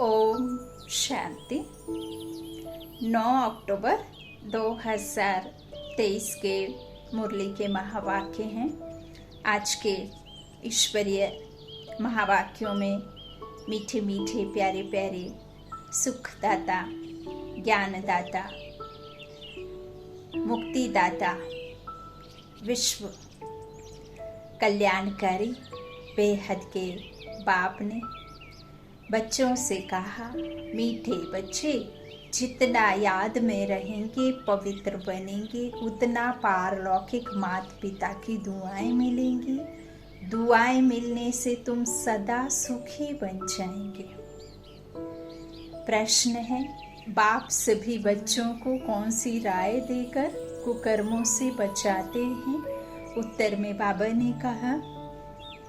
ओम शांति। 9 अक्टूबर 2023 के मुरली के महावाक्य हैं। आज के ईश्वरीय महावाक्यों में मीठे मीठे प्यारे प्यारे सुखदाता, ज्ञानदाता, मुक्तिदाता, विश्व कल्याणकारी बेहद के बाप ने बच्चों से कहा, मीठे बच्चे जितना याद में रहेंगे, पवित्र बनेंगे, उतना पारलौकिक माता पिता की दुआएं मिलेंगी। दुआएं मिलने से तुम सदा सुखी बन जाएंगे। प्रश्न है, बाप सभी बच्चों को कौन सी राय देकर कुकर्मों से बचाते हैं? उत्तर में बाबा ने कहा,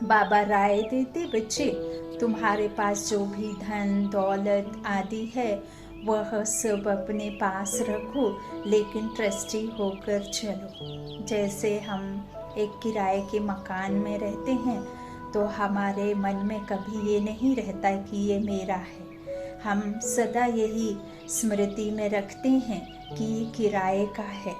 बाबा राय देते, बच्चे तुम्हारे पास जो भी धन दौलत आदि है वह सब अपने पास रखो, लेकिन ट्रस्टी होकर चलो। जैसे हम एक किराए के मकान में रहते हैं तो हमारे मन में कभी ये नहीं रहता कि ये मेरा है। हम सदा यही स्मृति में रखते हैं कि ये किराए का है,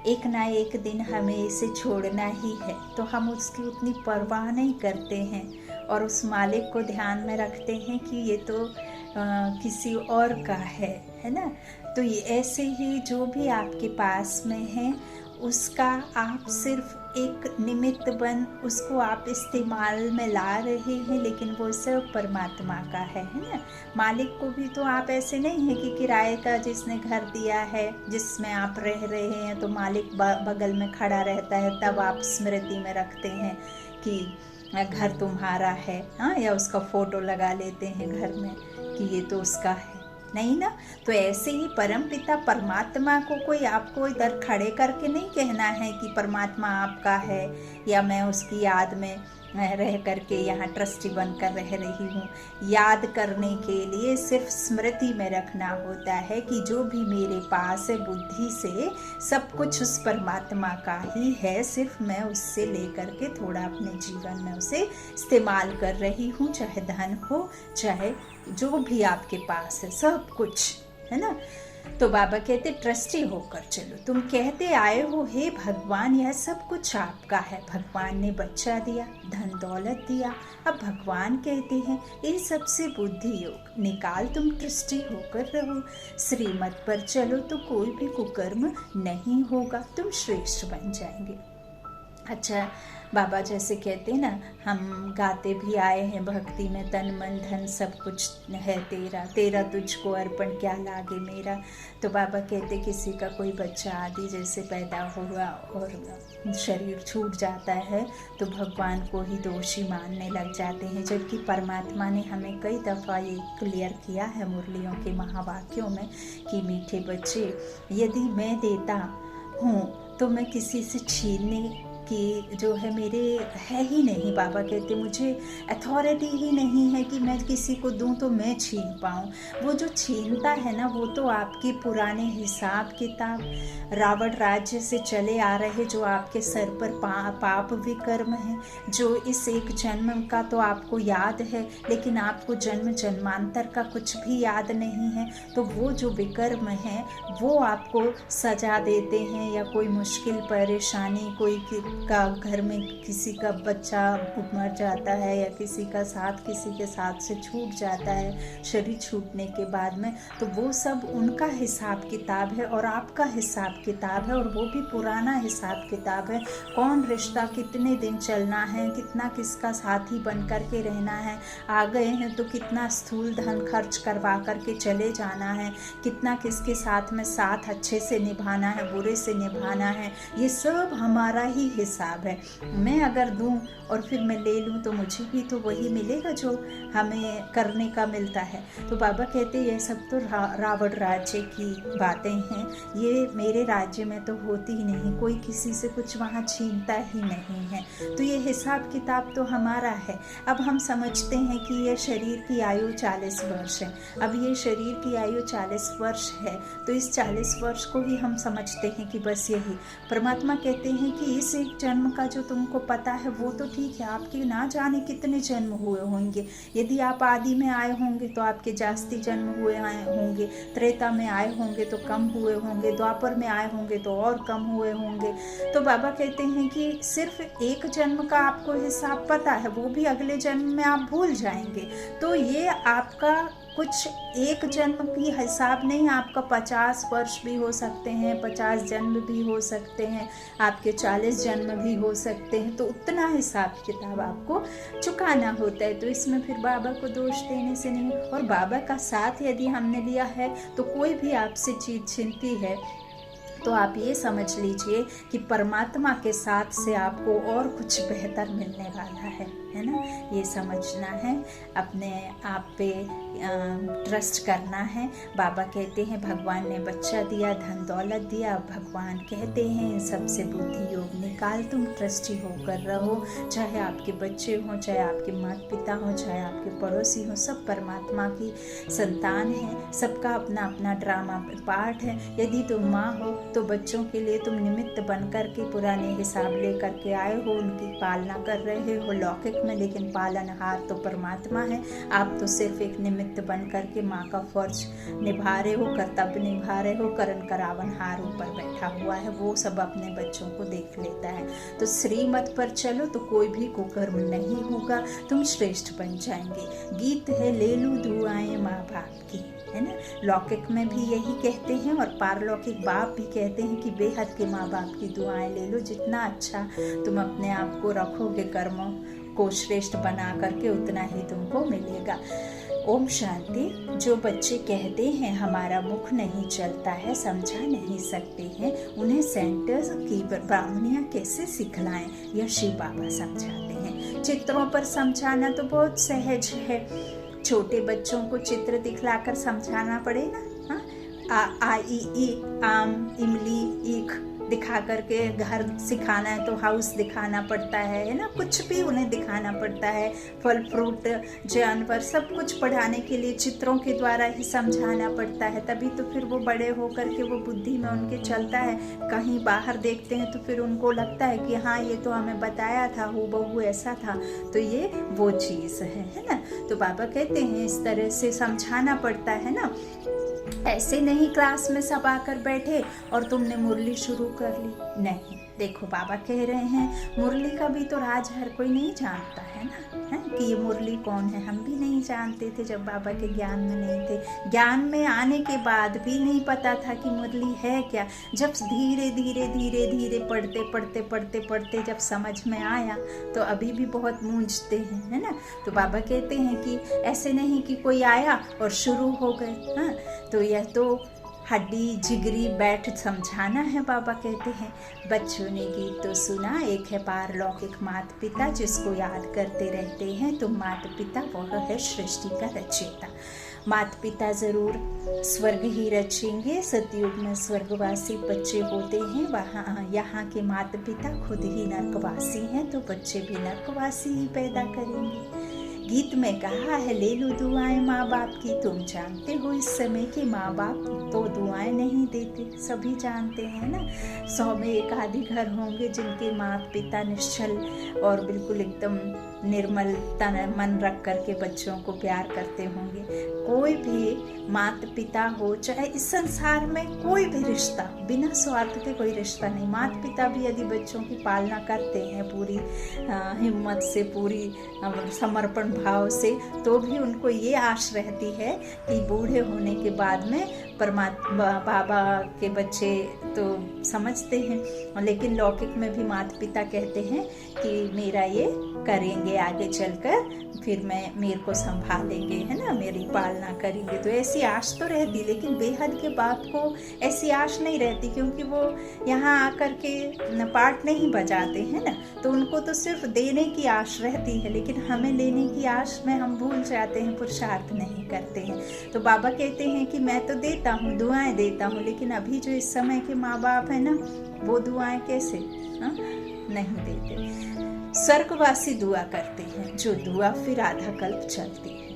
एक ना एक दिन हमें इसे छोड़ना ही है, तो हम उसकी उतनी परवाह नहीं करते हैं और उस मालिक को ध्यान में रखते हैं कि ये तो किसी और का है ना। तो ये ऐसे ही जो भी आपके पास में है उसका आप सिर्फ एक निमित्त बन उसको आप इस्तेमाल में ला रहे हैं, लेकिन वो सब परमात्मा का है ना। मालिक को भी तो आप ऐसे नहीं है कि किराए का जिसने घर दिया है जिसमें आप रह रहे हैं तो मालिक बगल में खड़ा रहता है तब आप स्मृति में रखते हैं कि घर तुम्हारा है, हाँ, या उसका फोटो लगा लेते हैं घर में कि ये तो उसका है, नहीं ना। तो ऐसे ही परम पिता परमात्मा को कोई आपको इधर खड़े करके नहीं कहना है कि परमात्मा आपका है या मैं उसकी याद में रह करके यहाँ ट्रस्टी बनकर रह रही हूँ। याद करने के लिए सिर्फ स्मृति में रखना होता है कि जो भी मेरे पास है बुद्धि से सब कुछ उस परमात्मा का ही है, सिर्फ मैं उससे लेकर के थोड़ा अपने जीवन में उसे इस्तेमाल कर रही हूँ, चाहे धन हो चाहे जो भी आपके पास है, सब कुछ है ना। तो बाबा कहते ट्रस्टी होकर चलो। तुम कहते आए हो, हे भगवान यह सब कुछ आपका है, भगवान ने बच्चा दिया, धन दौलत दिया। अब भगवान कहते हैं इन सब से बुद्धि योग निकाल, तुम ट्रस्टी होकर रहो, श्रीमत पर चलो तो कोई भी कुकर्म नहीं होगा, तुम श्रेष्ठ बन जाएंगे। अच्छा, बाबा जैसे कहते ना, हम गाते भी आए हैं भक्ति में, तन मन धन सब कुछ है तेरा, तेरा तुझको अर्पण क्या लागे मेरा। तो बाबा कहते किसी का कोई बच्चा आदि जैसे पैदा हुआ और शरीर छूट जाता है तो भगवान को ही दोषी मानने लग जाते हैं, जबकि परमात्मा ने हमें कई दफ़ा ये क्लियर किया है मुरलियों के महावाक्यों में कि मीठे बच्चे यदि मैं देता हूँ तो मैं किसी से छीनने कि जो है मेरे है ही नहीं। बाबा कहते मुझे अथॉरिटी ही नहीं है कि मैं किसी को दूं तो मैं छीन पाऊं। वो जो छीनता है ना वो तो आपके पुराने हिसाब किताब रावण राज्य से चले आ रहे जो आपके सर पर पाप विकर्म है, जो इस एक जन्म का तो आपको याद है लेकिन आपको जन्म जन्मांतर का कुछ भी याद नहीं है। तो वो जो विकर्म है वो आपको सजा देते हैं, या कोई मुश्किल परेशानी, कोई का घर में किसी का बच्चा मर जाता है या किसी का साथ किसी के साथ से छूट जाता है शरीर छूटने के बाद में, तो वो सब उनका हिसाब किताब है और आपका हिसाब किताब है, और वो भी पुराना हिसाब किताब है। कौन रिश्ता कितने दिन चलना है, कितना किसका साथी बन कर के रहना है, आ गए हैं तो कितना स्थूल धन खर्च करवा करके चले जाना है, कितना किसके साथ में साथ अच्छे से निभाना है बुरे से निभाना है, ये सब हमारा ही हिसाब है। मैं अगर दूं और फिर मैं ले लूं तो मुझे भी तो वही मिलेगा जो हमें करने का मिलता है। तो बाबा कहते ये सब तो रावण राज्य की बातें हैं, ये मेरे राज्य में तो होती ही नहीं, कोई किसी से कुछ वहाँ छीनता ही नहीं है। तो ये हिसाब किताब तो हमारा है। अब हम समझते हैं कि ये शरीर की आयु 40 वर्ष है, अब ये शरीर की आयु 40 वर्ष है तो इस 40 वर्ष को ही हम समझते हैं कि बस यही। परमात्मा कहते हैं कि इस एक वास्तविक जन्म का जो तुमको पता है वो तो ठीक है, आपके ना जाने कितने जन्म हुए होंगे। यदि आप आदि में आए होंगे तो आपके जास्ती जन्म हुए होंगे, त्रेता में आए होंगे तो कम हुए होंगे, द्वापर में आए होंगे तो और कम हुए होंगे। तो बाबा कहते हैं कि सिर्फ एक जन्म का आपको हिसाब पता है, वो भी अगले जन्म में आप भूल जाएंगे। तो ये आपका कुछ एक जन्म की हिसाब नहीं, आपका 50 वर्ष भी हो सकते हैं, 50 जन्म भी हो सकते हैं, आपके 40 जन्म भी हो सकते हैं। तो उतना हिसाब किताब आपको चुकाना होता है। तो इसमें फिर बाबा को दोष देने से नहीं। और बाबा का साथ यदि हमने लिया है तो कोई भी आपसे चीज़ छीनती है तो आप ये समझ लीजिए कि परमात्मा के साथ से आपको और कुछ बेहतर मिलने वाला है ना। ये समझना है, अपने आप पे ट्रस्ट करना है। बाबा कहते हैं भगवान ने बच्चा दिया, धन दौलत दिया, भगवान कहते हैं सबसे बुद्धि योग निकाल, तुम ट्रस्टी होकर रहो। चाहे आपके बच्चे हों, चाहे आपके माता पिता हों, चाहे आपके पड़ोसी हों, सब परमात्मा की संतान हैं। सबका अपना अपना ड्रामा पार्ट है। यदि तुम माँ हो तो बच्चों के लिए तुम निमित्त बन कर के पुराने हिसाब ले करके आए हो, उनकी पालना कर रहे हो लौकिक में, लेकिन पालनहार तो परमात्मा है। आप तो सिर्फ एक निमित्त बन करके माँ का फर्ज निभा रहे हो, कर्तव्य निभा रहे हो। करण करावनहार ऊपर बैठा हुआ है, वो सब अपने बच्चों को देख लेता है। तो श्रीमत पर चलो तो कोई भी कुकर्म नहीं होगा, तुम श्रेष्ठ बन जाएंगे। गीत है ले लूं दुआएं माँ बाप की, है ना। लौकिक में भी यही कहते हैं और पारलौकिक बाप भी कहते हैं कि बेहद के माँ बाप की दुआएं ले लो। जितना अच्छा तुम अपने आप को रखोगे, कर्मों को श्रेष्ठ बना करके, उतना ही तुमको मिलेगा। ओम शांति। जो बच्चे कहते हैं हमारा मुख नहीं चलता है, समझा नहीं सकते हैं, उन्हें सेंटर्स की ब्राह्मणियाँ कैसे सिखलाएं, यह शिव बाबा समझाते हैं। चित्रों पर समझाना तो बहुत सहज है, छोटे बच्चों को चित्र दिखलाकर समझाना पड़े ना। आ ई ई, आम, इमली, ईख दिखा करके घर सिखाना है तो हाउस दिखाना पड़ता है ना। कुछ भी उन्हें दिखाना पड़ता है, फल फ्रूट जानवर सब कुछ पढ़ाने के लिए चित्रों के द्वारा ही समझाना पड़ता है। तभी तो फिर वो बड़े हो करके वो बुद्धि में उनके चलता है। कहीं बाहर देखते हैं तो फिर उनको लगता है कि हाँ ये तो हमें बताया था, हूबहू ऐसा था, तो ये वो चीज़ है ना। तो बाबा कहते हैं इस तरह से समझाना पड़ता है ना। ऐसे नहीं क्लास में सब आकर बैठे और तुमने मुरली शुरू कर ली, नहीं। देखो बाबा कह रहे हैं मुरली का भी तो राज हर कोई नहीं जानता है ना, कि ये मुरली कौन है। हम भी नहीं जानते थे जब बाबा के ज्ञान में नहीं थे। ज्ञान में आने के बाद भी नहीं पता था कि मुरली है क्या। जब धीरे धीरे धीरे धीरे पढ़ते पढ़ते पढ़ते पढ़ते जब समझ में आया तो अभी भी बहुत मूंझते हैं, है ना। तो बाबा कहते हैं कि ऐसे नहीं कि कोई आया और शुरू हो गए। हाँ, तो यह तो हड्डी जिगरी बैठ समझाना है। बाबा कहते हैं बच्चों ने गीत तो सुना, एक है पारलौकिक माता पिता जिसको याद करते रहते हैं, तो माता पिता वह है सृष्टि का रचयिता। माता पिता जरूर स्वर्ग ही रचेंगे। सतयुग में स्वर्गवासी बच्चे होते हैं, वहाँ यहाँ के माता पिता खुद ही नर्कवासी हैं, तो बच्चे भी नर्कवासी ही पैदा करेंगे। गीत में कहा है ले लो दुआएं माँ बाप की। तुम जानते हो इस समय कि माँ बाप तो दुआएं नहीं देते, सभी जानते हैं ना। 100 में एक आधी घर होंगे जिनके माता पिता निश्चल और बिल्कुल एकदम निर्मल तन मन रख करके बच्चों को प्यार करते होंगे। कोई भी माता पिता हो, चाहे इस संसार में कोई भी रिश्ता, बिना स्वार्थ के कोई रिश्ता नहीं। माता पिता भी यदि बच्चों की पालना करते हैं पूरी हिम्मत से, पूरी समर्पण भाव से, तो भी उनको ये आश रहती है कि बूढ़े होने के बाद में परमात्मा बाबा के बच्चे तो समझते हैं। लेकिन लौकिक में भी माता पिता कहते हैं कि मेरा ये करेंगे आगे चलकर, फिर मेरे को संभालेंगे, है ना, मेरी पालना करेंगे। तो ऐसी आश तो रहती, लेकिन बेहद के बाप को ऐसी आश नहीं रहती, क्योंकि वो यहाँ आकर के पार्ट नहीं बजाते हैं ना। तो उनको तो सिर्फ देने की आश रहती है, लेकिन हमें लेने की आश में हम भूल जाते हैं, पुरुषार्थ नहीं करते हैं। तो बाबा कहते हैं कि मैं तो देता हूँ, दुआएं देता हूँ, लेकिन अभी जो इस समय के माँ बाप है ना, वो दुआएं कैसे नहीं देते। स्वर्गवासी दुआ करते हैं, जो दुआ फिर आधा कल्प चलती है।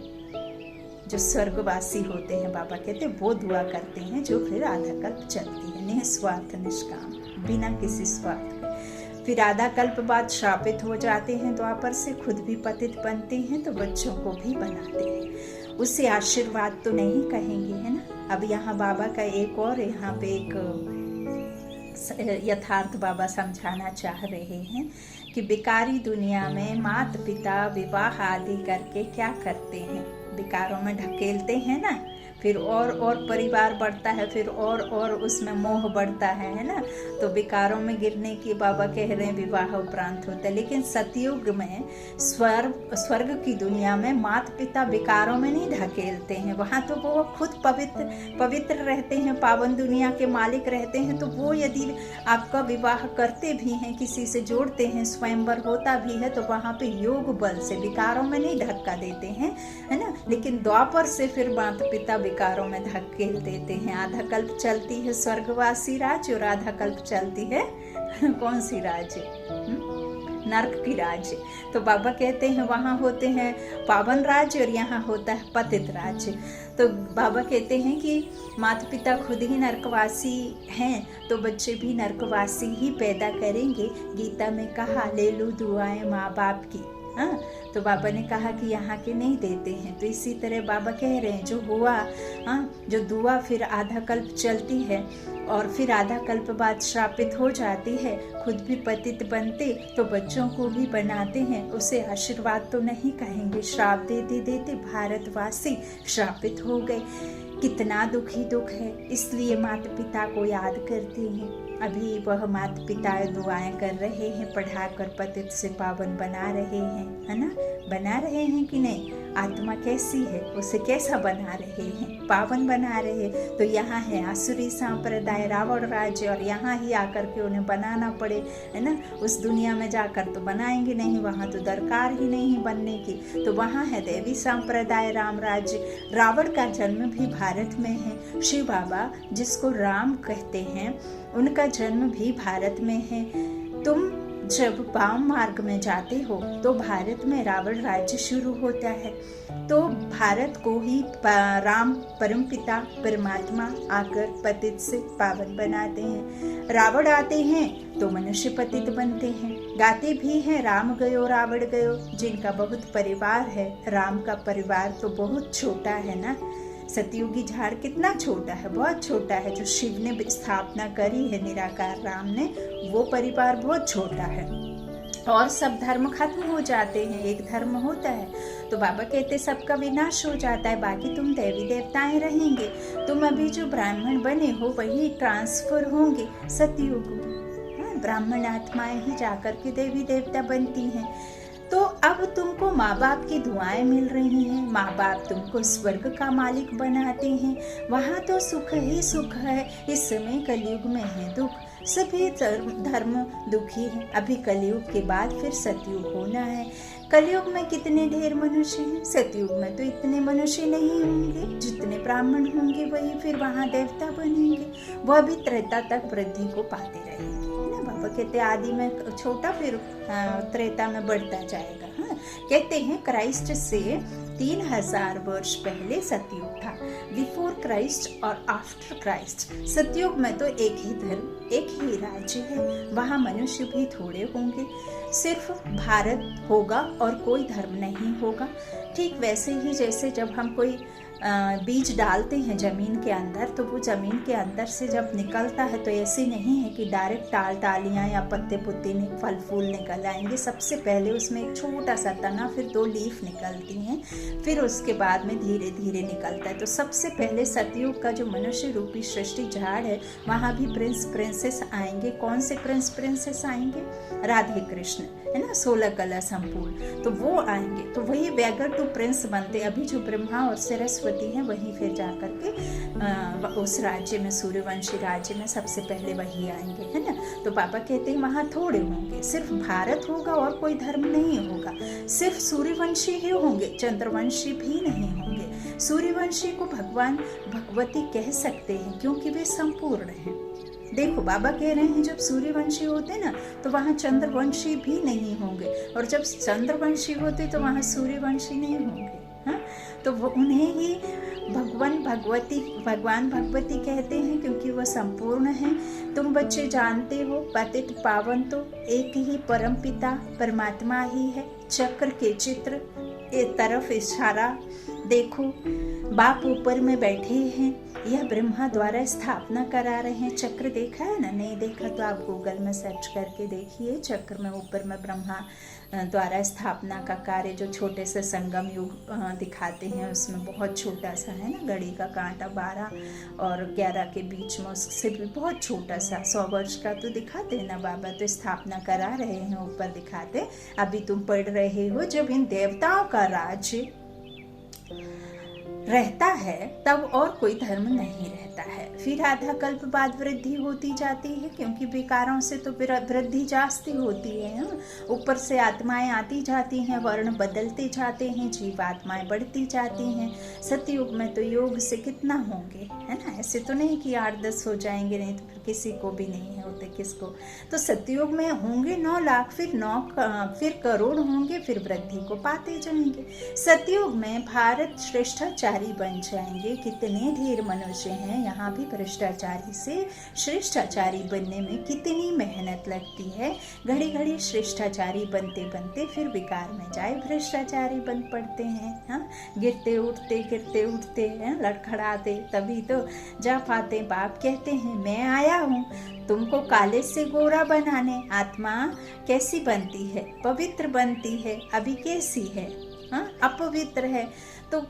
जो स्वर्गवासी होते हैं बाबा कहते हैं वो दुआ करते हैं जो फिर आधा कल्प चलती है, निस्वार्थ निष्काम, बिना किसी स्वार्थ के। फिर आधा कल्प बाद श्रापित हो जाते हैं द्वापर से, खुद भी पतित बनते हैं तो बच्चों को भी बनाते हैं। उससे आशीर्वाद तो नहीं कहेंगे, है ना। अब यहाँ बाबा का एक और यहाँ पे एक यथार्थ बाबा समझाना चाह रहे हैं कि बेकारी दुनिया में माता पिता विवाह आदि करके क्या करते हैं, विकारों में ढकेलते हैं ना, फिर और परिवार बढ़ता है, फिर और उसमें मोह बढ़ता है ना। तो विकारों में गिरने की बाबा कह रहे हैं विवाह उपरांत होता है। लेकिन सतयुग में स्वर्ग की दुनिया में माता पिता विकारों में नहीं ढकेलते हैं, वहाँ तो वो खुद पवित्र रहते हैं, पावन दुनिया के मालिक रहते हैं। तो वो यदि आपका विवाह करते भी हैं, किसी से जोड़ते हैं, स्वयंवर होता भी है, तो वहाँ पे योग बल से विकारों में नहीं धक्का देते हैं, है ना। लेकिन द्वापर से फिर माता पिता विकारों में धकेल देते हैं। आधा कल्प चलती है स्वर्गवासी राज्य और आधा कल्प चलती है कौन सी राज्य, नरक की राज्य। तो बाबा कहते हैं वहाँ होते हैं पावन राज्य और यहाँ होता है पतित राज्य। तो बाबा कहते हैं कि माता पिता खुद ही नरकवासी हैं तो बच्चे भी नरकवासी ही पैदा करेंगे। गीता में कहा ले लो दुआएं माँ बाप की, हाँ। तो बाबा ने कहा कि यहाँ के नहीं देते हैं। तो इसी तरह बाबा कह रहे हैं जो हुआ, हाँ, जो दुआ फिर आधा कल्प चलती है और फिर आधा कल्प बाद श्रापित हो जाती है, खुद भी पतित बनते तो बच्चों को भी बनाते हैं। उसे आशीर्वाद तो नहीं कहेंगे, श्राप देते देते भारतवासी श्रापित हो गए। कितना दुखी दुख है, इसलिए माता पिता को याद करते हैं। अभी वह माता पिता दुआएं कर रहे हैं, पढ़ाकर पतित से पावन बना रहे हैं, है ना। बना रहे हैं कि नहीं, आत्मा कैसी है उसे कैसा बना रहे हैं, पावन बना रहे। तो यहाँ है आसुरी संप्रदाय रावण राज्य और यहाँ ही आकर के उन्हें बनाना पड़े, है ना। उस दुनिया में जाकर तो बनाएंगे नहीं, वहाँ तो दरकार ही नहीं बनने की। तो वहाँ है देवी संप्रदाय राम राज्य। रावण का जन्म भी भारत में है। शिव बाबा जिसको राम कहते हैं उनका जन्म भी भारत में है। तुम जब वाम मार्ग में जाते हो तो भारत में रावण राज्य शुरू होता है। तो भारत को ही राम परमपिता परमात्मा आकर पतित से पावन बनाते हैं। रावण आते हैं तो मनुष्य पतित बनते हैं। गाते भी हैं राम गयो रावण गयो। जिनका बहुत परिवार है, राम का परिवार तो बहुत छोटा है ना। सतयुगी झाड़ कितना छोटा है, बहुत छोटा है। जो शिव ने स्थापना करी है निराकार राम ने, वो परिवार बहुत छोटा है और सब धर्म खत्म हो जाते हैं, एक धर्म होता है। तो बाबा कहते सबका विनाश हो जाता है, बाकी तुम देवी देवताएं रहेंगे। तुम अभी जो ब्राह्मण बने हो वही ट्रांसफर होंगे सतयुग में। ब्राह्मण आत्माएं ही जाकर के देवी देवता बनती हैं। तो अब तुमको माँ बाप की दुआएं मिल रही हैं, माँ बाप तुमको स्वर्ग का मालिक बनाते हैं। वहाँ तो सुख ही सुख है। इस समय कलयुग में है दुख, सभी धर्म दुखी है। अभी कलयुग के बाद फिर सतयुग होना है। कलयुग में कितने ढेर मनुष्य हैं, सतयुग में तो इतने मनुष्य नहीं होंगे। जितने ब्राह्मण होंगे वही फिर वहाँ देवता बनेंगे। वह भी त्रेता तक वृद्धि को पाते रहेंगे, है ना। बाबा कहते आदि में छोटा फिर त्रेता में बढ़ता जाएगा। हाँ, कहते हैं क्राइस्ट से 3000 वर्ष पहले सतयुग था। बिफोर क्राइस्ट और आफ्टर क्राइस्ट। सतयुग में तो एक ही धर्म, एक ही राज्य है। वहाँ मनुष्य भी थोड़े होंगे, सिर्फ भारत होगा और कोई धर्म नहीं होगा। ठीक वैसे ही जैसे जब हम कोई बीज डालते हैं जमीन के अंदर, तो वो जमीन के अंदर से जब निकलता है तो ऐसे नहीं है कि डायरेक्ट टालियाँ या पत्ते पुत्ते फल फूल निकल आएंगे। सबसे पहले उसमें एक छोटा सा तना, फिर 2 लीफ निकलती हैं, फिर उसके बाद में धीरे धीरे निकलता है। तो सबसे पहले सतयुग का जो मनुष्य रूपी सृष्टि झाड़ है, वहाँ भी प्रिंस प्रिंसेस आएंगे। कौन से प्रिंस प्रिंसेस आएंगे? राधे कृष्ण, है ना, 16 कला संपूर्ण। तो वो आएंगे, तो वही वैगर टू प्रिंस बनते। अभी जो ब्रह्मा और सरस्वती हैं वहीं फिर जाकर के उस राज्य में, सूर्यवंशी राज्य में सबसे पहले वही आएंगे, है ना। तो पापा कहते हैं वहाँ थोड़े होंगे, सिर्फ भारत होगा और कोई धर्म नहीं होगा। सिर्फ सूर्यवंशी ही होंगे, चंद्रवंशी भी नहीं होंगे। सूर्यवंशी को भगवान भगवती कह सकते हैं क्योंकि वे संपूर्ण हैं। देखो बाबा कह रहे हैं जब सूर्यवंशी होते ना तो वहाँ चंद्रवंशी भी नहीं होंगे, और जब चंद्रवंशी होते तो वहाँ सूर्यवंशी नहीं होंगे। हाँ, तो वो उन्हें ही भगवान भगवती कहते हैं, क्योंकि वह संपूर्ण है। तुम बच्चे जानते हो, पतित पावन तो एक ही परम पिता परमात्मा ही है। चक्र के चित्र एक तरफ इशारा देखो, बाप ऊपर में बैठे हैं, यह ब्रह्मा द्वारा स्थापना करा रहे हैं। चक्र देखा है ना? नहीं देखा तो आप गूगल में सर्च करके देखिए। चक्र में ऊपर में ब्रह्मा द्वारा स्थापना का कार्य, जो छोटे से संगम युग दिखाते हैं, उसमें बहुत छोटा सा है ना, घड़ी का कांटा 12 और 11 के बीच में, उससे भी बहुत छोटा सा 100 वर्ष का तो दिखाते हैं ना बाबा, तो स्थापना करा रहे हैं, ऊपर दिखाते। अभी तुम पढ़ रहे हो, जब इन देवताओं का राज्य रहता है तब और कोई धर्म नहीं रहता है। फिर आधा कल्प बाद वृद्धि होती जाती है, क्योंकि विकारों से तो वृद्धि जास्ती होती है। ऊपर से आत्माएं आती जाती हैं, वर्ण बदलते जाते हैं, जीवात्माएं बढ़ती जाती हैं। सतयुग में तो योग से कितना होंगे, है ना? ऐसे तो नहीं कि 8-10 हो जाएंगे, नहीं तो फिर किसी को भी नहीं होते, किसको। तो सतयुग में होंगे 9 लाख, फिर करोड़ होंगे, फिर वृद्धि को पाते जाएंगे। सतयुग में भारत श्रेष्ठाचारी बन जाएंगे। कितने ढेर मनुष्य हैं, यहाँ भी भ्रष्टाचारी से श्रेष्ठाचारी बनने में कितनी मेहनत लगती है। घड़ी घड़ी श्रेष्ठाचारी बनते बनते फिर विकार में जाए भ्रष्टाचारी बन पड़ते हैं। हाँ, गिरते उठते हैं, लड़खड़ाते, तभी तो जा पाते। बाप कहते हैं, मैं आया हूँ तुमको काले से गोरा बनाने। आत्मा कैसी बनती है? पवित्र बनती है। अभी कैसी है? हाँ, अपवित्र है, तो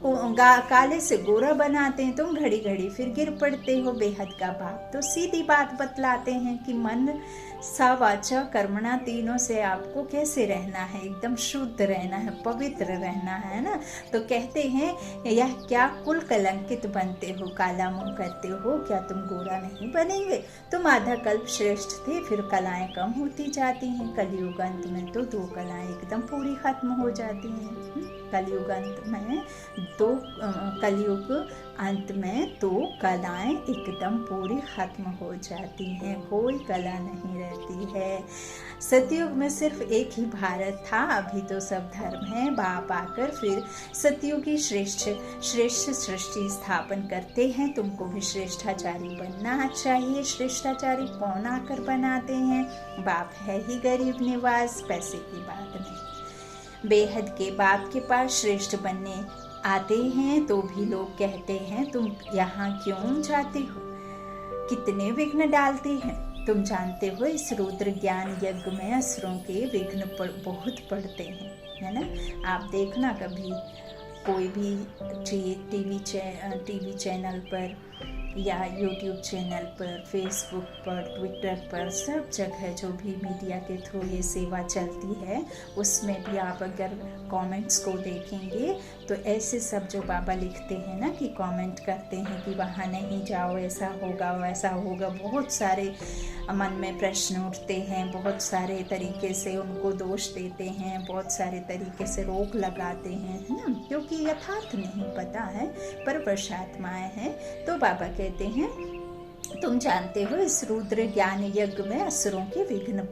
काले से गोरा बनाते हैं। तुम घड़ी घड़ी फिर गिर पड़ते हो। बेहद का बाप तो सीधी बात बतलाते हैं कि मन सा वाचा कर्मणा तीनों से आपको कैसे रहना है, एकदम शुद्ध रहना है, पवित्र रहना है ना। तो कहते हैं, यह क्या कुल कलंकित बनते हो, काला मुंह करते हो, क्या तुम गोरा नहीं बनेंगे? तुम आधा कल्प श्रेष्ठ थे, फिर कलाएं कम होती जाती हैं। कलयुग अंत में तो 2 कलाएं एकदम पूरी खत्म हो जाती हैं। कलयुग अंत में 2 कलाएं एकदम पूरी खत्म हो जाती हैं, कोई कला नहीं रहती है। सतयुग में सिर्फ एक ही भारत था, अभी तो सब धर्म है। बाप आकर फिर सतयुगी श्रेष्ठ सृष्टि स्थापन करते हैं। तुमको भी श्रेष्ठाचारी बनना चाहिए। श्रेष्ठाचारी कौन आकर बनाते हैं? बाप है ही गरीब निवास, पैसे की बात नहीं। बेहद के बाप के पास श्रेष्ठ बनने आते हैं तो भी लोग कहते हैं, तुम यहाँ क्यों जाते हो? कितने विघ्न डालते हैं। तुम जानते हो, इस रुद्र ज्ञान यज्ञ में असुरों के विघ्न बहुत पड़ते हैं, है ना। आप देखना कभी कोई भी टीवी चैनल पर या यूट्यूब चैनल पर, फेसबुक पर, ट्विटर पर, सब जगह जो भी मीडिया के थ्रू ये सेवा चलती है, उसमें भी आप अगर कमेंट्स को देखेंगे तो ऐसे सब जो बाबा लिखते हैं ना, कि कमेंट करते हैं कि वहाँ नहीं जाओ, ऐसा होगा वैसा होगा, बहुत सारे मन में प्रश्न उठते हैं, बहुत सारे तरीके से उनको दोष देते हैं, बहुत सारे तरीके से रोक लगाते हैं, है ना, क्योंकि यथार्थ नहीं पता है, पर वर्षात्माएं हैं। तो बाबा कहते हैं, तुम जानते हो, इस रुद्र ज्ञान यज्ञ में असुरों के विघ्न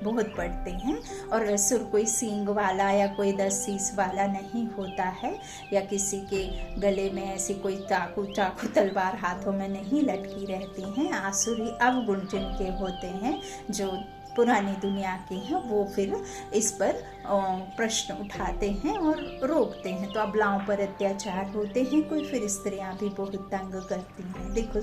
बहुत पड़ते हैं। और असुर कोई सींग वाला या कोई 10 शीश वाला नहीं होता है, या किसी के गले में ऐसी कोई चाकू तलवार हाथों में नहीं लटकी रहती हैं। आसुरी अवगुण जिनके होते हैं, जो पुरानी दुनिया के हैं, वो फिर इस पर प्रश्न उठाते हैं और रोकते हैं। तो अबलाओं पर अत्याचार होते हैं, कोई फिर स्त्रियां भी बहुत तंग करती हैं। देखो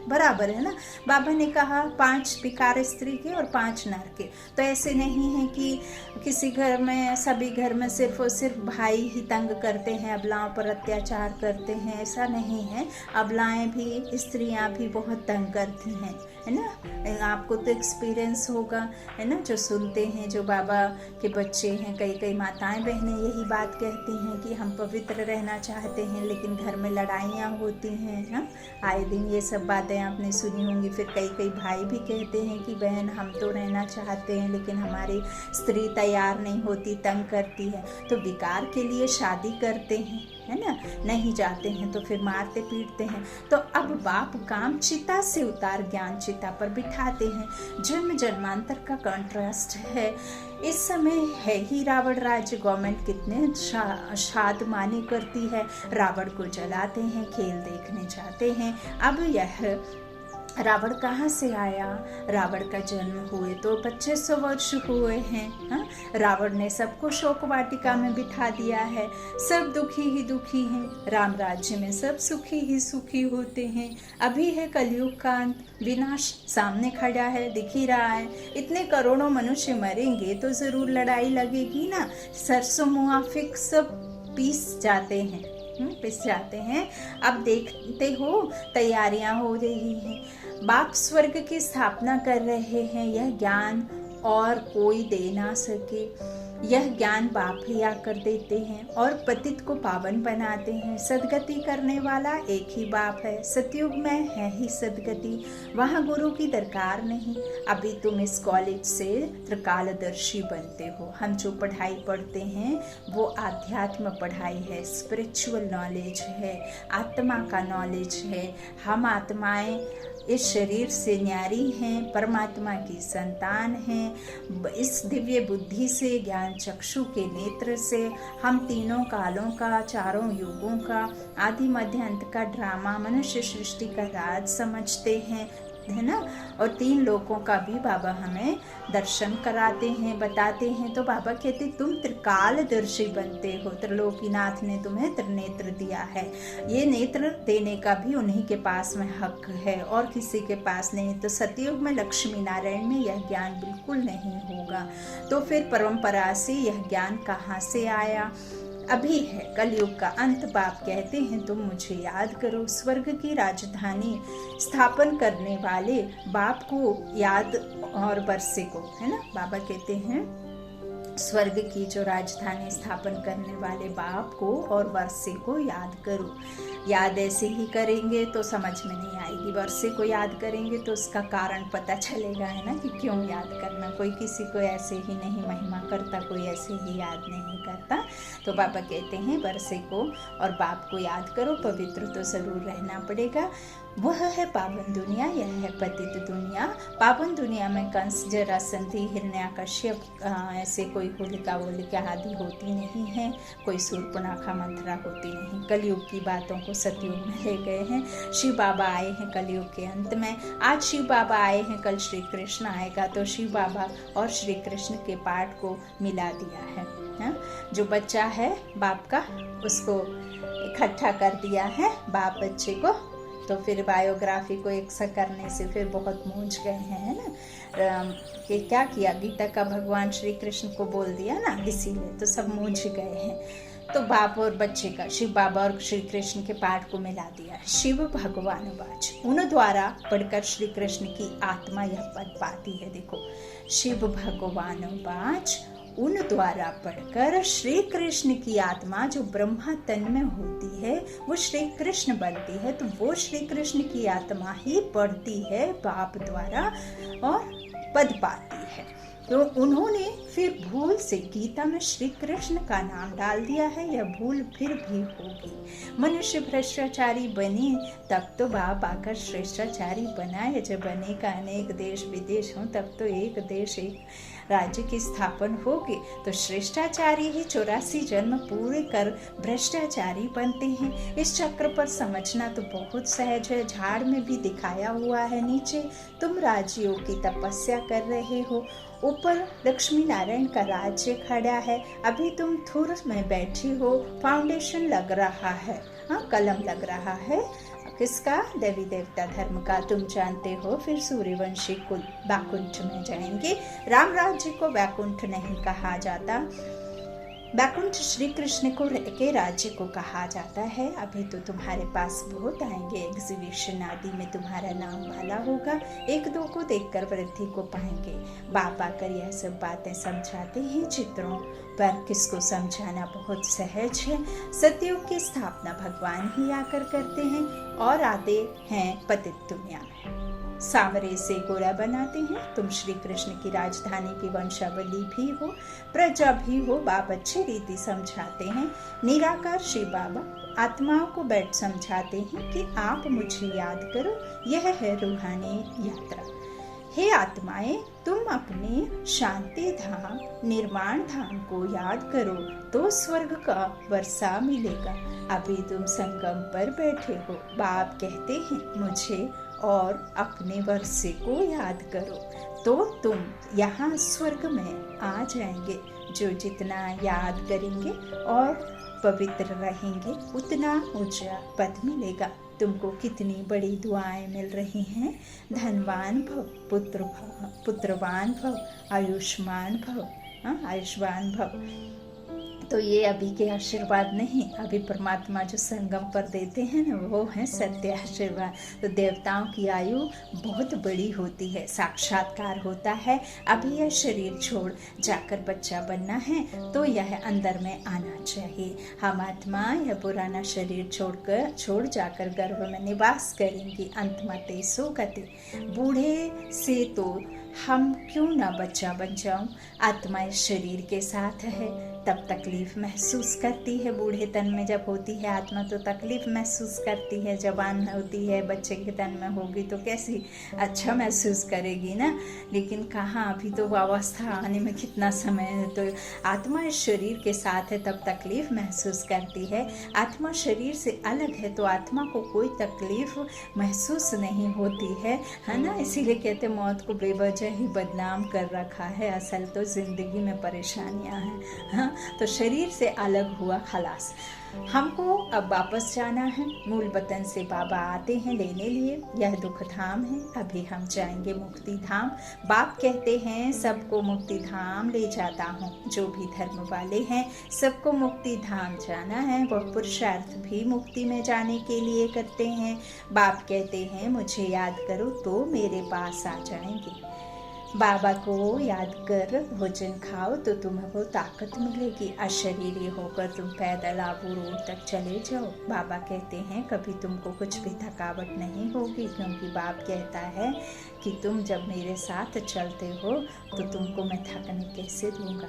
बराबर है ना। बाबा ने कहा 5 विकार स्त्री के और 5 नर के। तो ऐसे नहीं है कि किसी घर में, सभी घर में सिर्फ और सिर्फ भाई ही तंग करते हैं, अबलाओं पर अत्याचार करते हैं, ऐसा नहीं है। अबलाएं भी, स्त्रियां भी बहुत तंग करती हैं, है ना। आपको तो एक्सपीरियंस होगा, है ना, जो सुनते हैं, जो बाबा के बच्चे हैं, कई माताएं बहनें यही बात कहती हैं कि हम पवित्र रहना चाहते हैं, लेकिन घर में लड़ाइयाँ होती हैं। हाँ, आए दिन ये सब बातें आपने सुनी होंगी। फिर कई भाई भी कहते हैं कि बहन हम तो रहना चाहते हैं, लेकिन हमारी स्त्री तैयार नहीं होती, तंग करती है, तो विकार के लिए शादी करते हैं, है ना, नहीं जाते हैं तो फिर मारते पीटते हैं। तो अब बाप काम चिता से उतार ज्ञान चिता पर बिठाते हैं। जन्म जन्मांतर का कॉन्ट्रास्ट है। इस समय है ही रावण राज्य, गवर्नमेंट कितने शाद मानी करती है, रावण को जलाते हैं, खेल देखने जाते हैं। अब यह रावण कहाँ से आया? रावण का जन्म हुए तो 2500 वर्ष हुए हैं। हाँ, रावण ने सबको शोक वाटिका में बिठा दिया है, सब दुखी ही दुखी हैं। राम राज्य में सब सुखी ही सुखी होते हैं। अभी है कलयुग का अंत, विनाश सामने खड़ा है, दिख ही रहा है। इतने करोड़ों मनुष्य मरेंगे तो जरूर लड़ाई लगेगी ना। सरसों मुआफिक सब पीस जाते हैं। अब देखते हो तैयारियां हो रही हैं, बाप स्वर्ग की स्थापना कर रहे हैं। यह ज्ञान और कोई दे ना सके, यह ज्ञान बाप ही आकर देते हैं और पतित को पावन बनाते हैं। सदगति करने वाला एक ही बाप है, सतयुग में है ही सदगति, वहाँ गुरु की दरकार नहीं। अभी तुम इस कॉलेज से त्रिकालदर्शी बनते हो। हम जो पढ़ाई पढ़ते हैं वो आध्यात्म पढ़ाई है, स्पिरिचुअल नॉलेज है, आत्मा का नॉलेज है। हम आत्माएं इस शरीर से न्यारी हैं, परमात्मा की संतान हैं। इस दिव्य बुद्धि से, ज्ञान चक्षु के नेत्र से हम तीनों कालों का, चारों युगों का, आदि मध्य अंत का ड्रामा, मनुष्य सृष्टि का राज समझते हैं, है ना। और 3 लोकों का भी बाबा हमें दर्शन कराते हैं, बताते हैं। तो बाबा कहते तुम त्रिकालदर्शी बनते हो, त्रिलोकीनाथ ने तुम्हें त्रिनेत्र दिया है। ये नेत्र देने का भी उन्हीं के पास में हक है और किसी के पास नहीं। तो सतयुग में लक्ष्मी नारायण में यह ज्ञान बिल्कुल नहीं होगा। तो फिर परंपरा से यह ज्ञान कहाँ से आया? अभी है कलयुग का अंत। बाप कहते हैं तुम मुझे याद करो। स्वर्ग की राजधानी स्थापन करने वाले बाप को याद, और वर्षे को, है ना। बाबा कहते हैं स्वर्ग की जो राजधानी स्थापन करने वाले बाप को और वर्षे को याद करो। याद ऐसे ही करेंगे तो समझ में नहीं आएगी, वर्षे को याद करेंगे तो उसका कारण पता चलेगा, है ना, कि क्यों याद करना। कोई किसी को ऐसे ही नहीं महिमा करता, कोई ऐसे ही याद नहीं करता। तो बाबा कहते हैं वर्षे को और बाप को याद करो। पवित्र तो जरूर रहना पड़ेगा। वह है पावन दुनिया, यह है पतित दुनिया। पावन दुनिया में कंस, जरासंधि, हिरण्याकश्यप, ऐसे कोई होलिका वोलिका आदि होती नहीं है, कोई शूर्पणखा मंथरा होती नहीं। कलयुग की बातों को सतयुग में ले गए हैं। शिव बाबा आए हैं कलयुग के अंत में। आज शिव बाबा आए हैं, कल श्री कृष्ण आएगा। तो शिव बाबा और श्री कृष्ण के पाठ को मिला दिया है। जो बच्चा है बाप का, उसको इकट्ठा कर दिया है बाप बच्चे को। तो फिर बायोग्राफी को एक सा करने से फिर बहुत मूंझ गए हैं, है ना। कि क्या किया, गीता का भगवान श्री कृष्ण को बोल दिया ना, इसीलिए तो सब मूंझ गए हैं। तो बाप और बच्चे का, शिव बाबा और श्री कृष्ण के पाठ को मिला दिया। शिव भगवान वाच, उन द्वारा पढ़कर श्री कृष्ण की आत्मा यह पद पाती है। देखो, शिव भगवान वाच, उन द्वारा पढ़कर श्री कृष्ण की आत्मा जो ब्रह्मा तन में होती है वो श्री कृष्ण बनती है। तो वो श्री कृष्ण की आत्मा ही पढ़ती है बाप द्वारा और पद पाती है। तो उन्होंने फिर भूल से गीता में श्री कृष्ण का नाम डाल दिया है। यह भूल फिर भी होगी। मनुष्य भ्रष्टाचारी बने तब तो बाप आकर श्रेष्ठाचारी बनाए। जब बनेगा अनेक देश विदेश हो तब तो एक देश एक राज्य की स्थापन होगी। तो श्रेष्ठाचारी ही 84 जन्म पूरे कर भ्रष्टाचारी बनते हैं। इस चक्र पर समझना तो बहुत सहज है। झाड़ में भी दिखाया हुआ है। नीचे तुम राजयोग की तपस्या कर रहे हो, ऊपर लक्ष्मी नारायण का राज्य खड़ा है। अभी तुम थुर में बैठी हो, फाउंडेशन लग रहा है, कलम लग रहा है। किसका? देवी देवता धर्म का। तुम जानते हो फिर सूर्यवंशी कुल वैकुंठ में जाएंगे। राम राज्य को वैकुंठ नहीं कहा जाता, वैकुंठ श्री कृष्ण को के राज्य को कहा जाता है। अभी तो तुम्हारे पास बहुत आएंगे, एग्जीबिशन आदि में तुम्हारा नाम वाला होगा। एक दो को देखकर वृद्धि को पाएंगे। बाप आकर यह सब बातें समझाते हैं चित्रों पर। किसको समझाना बहुत सहज है। सतयुग की स्थापना भगवान ही आकर करते हैं और आते हैं पतित दुनिया में। सांवरे से गोरा बनाते हैं। तुम श्री कृष्ण की राजधानी की वंशावली भी हो, प्रजा भी हो। बाप अच्छी रीति समझाते हैं। निराकार श्री बाबा आत्माओं को बैठ समझाते हैं कि आप मुझे याद करो। यह है रूहानी यात्रा। हे आत्माएं, तुम अपने शांति धाम निर्माण धाम को याद करो तो स्वर्ग का वर्षा मिलेगा। अभी तुम संगम पर बैठे हो। बाप कहते हैं मुझे और अपने वर्षे को याद करो तो तुम यहाँ स्वर्ग में आ जाएंगे। जो जितना याद करेंगे और पवित्र रहेंगे उतना ऊंचा पद मिलेगा। तुमको कितनी बड़ी दुआएं मिल रही हैं। धनवान भव, पुत्रवान भव, आयुष्मान भव, आयुष्मान भव। तो ये अभी के आशीर्वाद नहीं, अभी परमात्मा जो संगम पर देते हैं ना, वो है सत्य आशीर्वाद। तो देवताओं की आयु बहुत बड़ी होती है, साक्षात्कार होता है। अभी यह शरीर छोड़ जाकर बच्चा बनना है तो यह अंदर में आना चाहिए। हम आत्मा यह पुराना शरीर छोड़ जाकर गर्भ में निवास करेंगी। अंतमते सो गति। बूढ़े से तो हम क्यों ना बच्चा बन जाऊं। आत्मा इस शरीर के साथ है तब तकलीफ महसूस करती है। बूढ़े तन में जब होती है आत्मा तो तकलीफ महसूस करती है। जवान होती है बच्चे के तन में होगी तो कैसी अच्छा महसूस करेगी ना। लेकिन कहाँ, अभी तो अवस्था आने में कितना समय है। तो आत्मा इस शरीर के साथ है तब तकलीफ महसूस करती है। आत्मा शरीर से अलग है तो आत्मा को कोई तकलीफ महसूस नहीं होती है ना। इसीलिए कहते मौत को बेवजह ही बदनाम कर रखा है। असल तो जिंदगी में परेशानियां हैं। हाँ, तो शरीर से अलग हुआ खलास। हमको अब वापस जाना है। मूल वतन से बाबा आते हैं लेने लिए। यह दुख धाम है, अभी हम जाएंगे मुक्ति धाम। बाप कहते हैं सबको मुक्ति धाम ले जाता हूँ। जो भी धर्म वाले हैं सबको मुक्ति धाम जाना है। वह पुरुषार्थ भी मुक्ति में जाने के लिए करते हैं। बाप कहते हैं मुझे याद करो तो मेरे पास आ जाएंगे। बाबा को याद कर भोजन खाओ तो तुम्हें वो ताकत मिलेगी। अशरीरी होकर तुम पैदल आबू रोड तक चले जाओ। बाबा कहते हैं कभी तुमको कुछ भी थकावट नहीं होगी, क्योंकि बाप कहता है कि तुम जब मेरे साथ चलते हो तो तुमको मैं थकने कैसे दूंगा।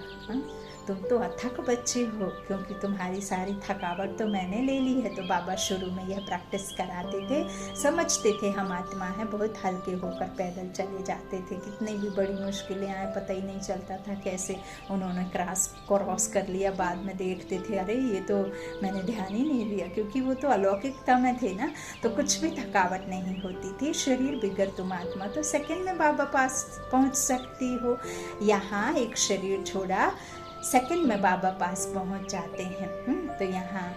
तुम तो अथक बच्चे हो, क्योंकि तुम्हारी सारी थकावट तो मैंने ले ली है। तो बाबा शुरू में यह प्रैक्टिस कराते थे। समझते थे हम आत्मा है, बहुत हल्के होकर पैदल चले जाते थे। कितनी भी बड़ी मुश्किलें आए पता ही नहीं चलता था कैसे उन्होंने क्रॉस कर लिया। बाद में देखते थे अरे ये तो मैंने ध्यान ही नहीं दिया, क्योंकि वो तो अलौकिकता में थे ना, तो कुछ भी थकावट नहीं होती थी। शरीर बिगड़ तुम आत्मा तो सेकंड में बाबा पास पहुंच सकती हो। यहाँ एक शरीर छोड़ा सेकंड में बाबा पास पहुंच जाते हैं। तो यहाँ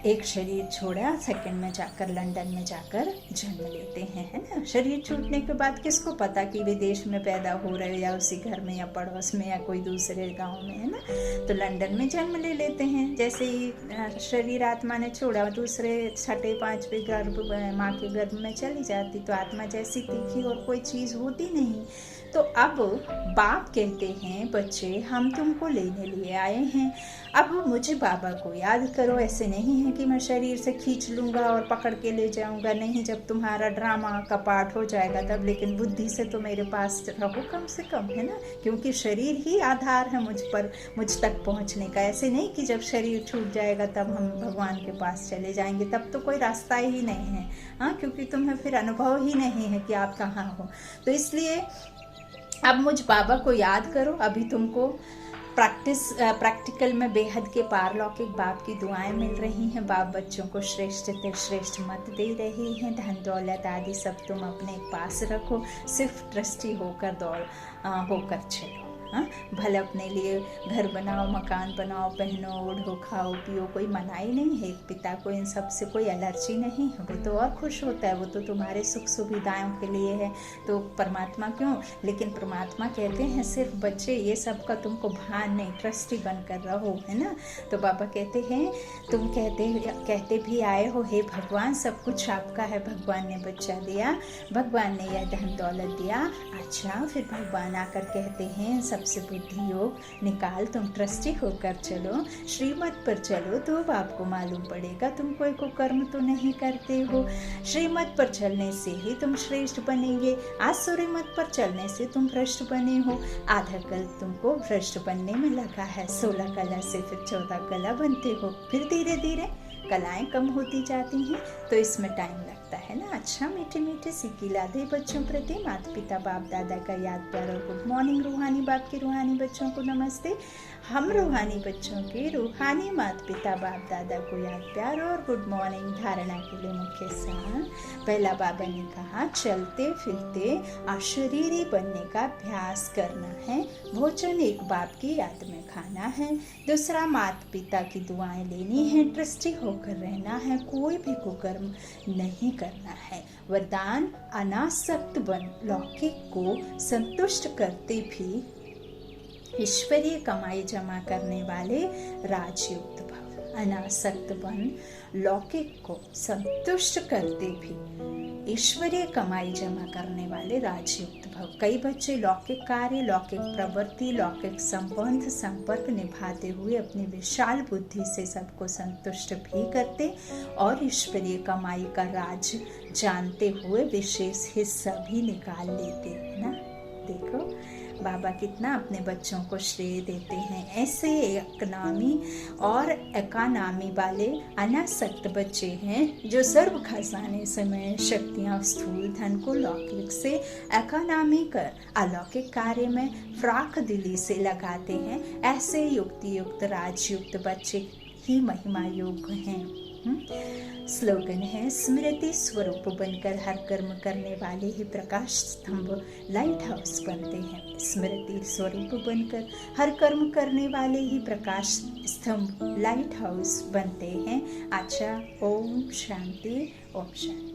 एक शरीर छोड़ा सेकंड में जाकर लंदन में जाकर जन्म लेते हैं, है ना। शरीर छूटने के बाद किसको पता कि विदेश में पैदा हो रहे हो या उसी घर में या पड़ोस में या कोई दूसरे गांव में, है ना। तो लंदन में जन्म ले लेते हैं। जैसे ही शरीर आत्मा ने छोड़ा दूसरे छठे पांचवें गर्भ माँ के गर्भ में चली जाती। तो आत्मा जैसी तीखी और कोई चीज़ होती नहीं। तो अब बाप कहते हैं बच्चे हम तुमको लेने लिए आए हैं, अब मुझे बाबा को याद करो। ऐसे नहीं है कि मैं शरीर से खींच लूँगा और पकड़ के ले जाऊँगा, नहीं। जब तुम्हारा ड्रामा का पाठ हो जाएगा तब, लेकिन बुद्धि से तो मेरे पास रहो कम से कम, है ना। क्योंकि शरीर ही आधार है मुझ तक पहुँचने का। ऐसे नहीं कि जब शरीर छूट जाएगा तब हम भगवान के पास चले जाएंगे, तब तो कोई रास्ता ही नहीं है। हाँ, क्योंकि तुम्हें फिर अनुभव ही नहीं है कि आप कहाँ हो। तो इसलिए अब मुझ बाबा को याद करो। अभी तुमको प्रैक्टिकल में बेहद के पारलौकिक बाप की दुआएं मिल रही हैं। बाप बच्चों को श्रेष्ठ से श्रेष्ठ मत दे रहे हैं। धन दौलत आदि सब तुम अपने पास रखो, सिर्फ ट्रस्टी होकर चलो। हाँ, भले अपने लिए घर बनाओ, मकान बनाओ, पहनो, ओढ़ो, खाओ, पियो, कोई मनाही नहीं है। एक पिता को इन सब से कोई एलर्जी नहीं है, वो तो और खुश होता है। वो तो तुम्हारे सुख सुविधाओं के लिए है, तो परमात्मा क्यों। लेकिन परमात्मा कहते हैं सिर्फ बच्चे ये सब का तुमको भान नहीं, ट्रस्टी बनकर रहो, है ना। तो बाबा कहते हैं तुम कहते भी आए हो हे भगवान सब कुछ आपका है। भगवान ने बच्चा दिया, भगवान ने यह धन दौलत दिया। अच्छा, फिर भगवान आकर कहते हैं सबसे बुद्धि योग निकाल, तुम ट्रस्टी होकर चलो, श्रीमत पर चलो तो आपको मालूम पड़ेगा तुम कोई कुकर्म तो नहीं करते हो। श्रीमत पर चलने से ही तुम श्रेष्ठ बनेंगे। आसुरी मत पर चलने से तुम भ्रष्ट बने हो। आधा कल तुमको भ्रष्ट बनने में लगा है, 16 कला से फिर 14 कला बनते हो। फिर धीरे धीरे कलाएं कम होती जाती हैं, तो इसमें टाइम लगता है ना। अच्छा, मीठे मीठे सिक्के लादे बच्चों प्रति माता पिता बाप दादा का याद प्यार और गुड मॉर्निंग। रूहानी बाप के रूहानी बच्चों को नमस्ते। हम रूहानी बच्चों के रूहानी माता पिता बाप दादा को याद प्यार और गुड मॉर्निंग। धारणा के लिए मुख्य सार। पहला बाबा ने कहा, चलते फिरते अशरीरी बनने का अभ्यास करना है। भोजन एक बाप की याद में खाना है। दूसरा, माता पिता की दुआएं लेनी है। ट्रस्टी होकर रहना है। कोई भी कुकर्म नहीं करना है। वरदान, अनासक्त बन लौकिक को संतुष्ट करते भी ईश्वरीय कमाई जमा करने वाले राजयुक्त भव। अनासक्त बन लौकिक को संतुष्ट करते भी ईश्वरीय कमाई जमा करने वाले राजयुक्त भव। कई बच्चे लौकिक कार्य, लौकिक प्रवृत्ति, लौकिक संबंध संपर्क निभाते हुए अपनी विशाल बुद्धि से सबको संतुष्ट भी करते और ईश्वरीय कमाई का राज जानते हुए विशेष हिस्सा भी निकाल लेते हैं ना। देखो बाबा कितना अपने बच्चों को श्रेय देते हैं। ऐसे एकानामी वाले अनासक्त बच्चे हैं जो सर्व खजाने समय शक्तियां स्थूल धन को लौकिक से एकानामी कर अलौकिक कार्य में फ्राक दिली से लगाते हैं। ऐसे युक्ति युक्त राजयुक्त बच्चे ही महिमा योग्य हैं। स्लोगन है, स्मृति स्वरूप बनकर हर कर्म करने वाले ही प्रकाश स्तंभ लाइट हाउस बनते हैं। स्मृति स्वरूप बनकर हर कर्म करने वाले ही प्रकाश स्तंभ लाइट हाउस बनते हैं। अच्छा, ओम शांति, ओम शांति।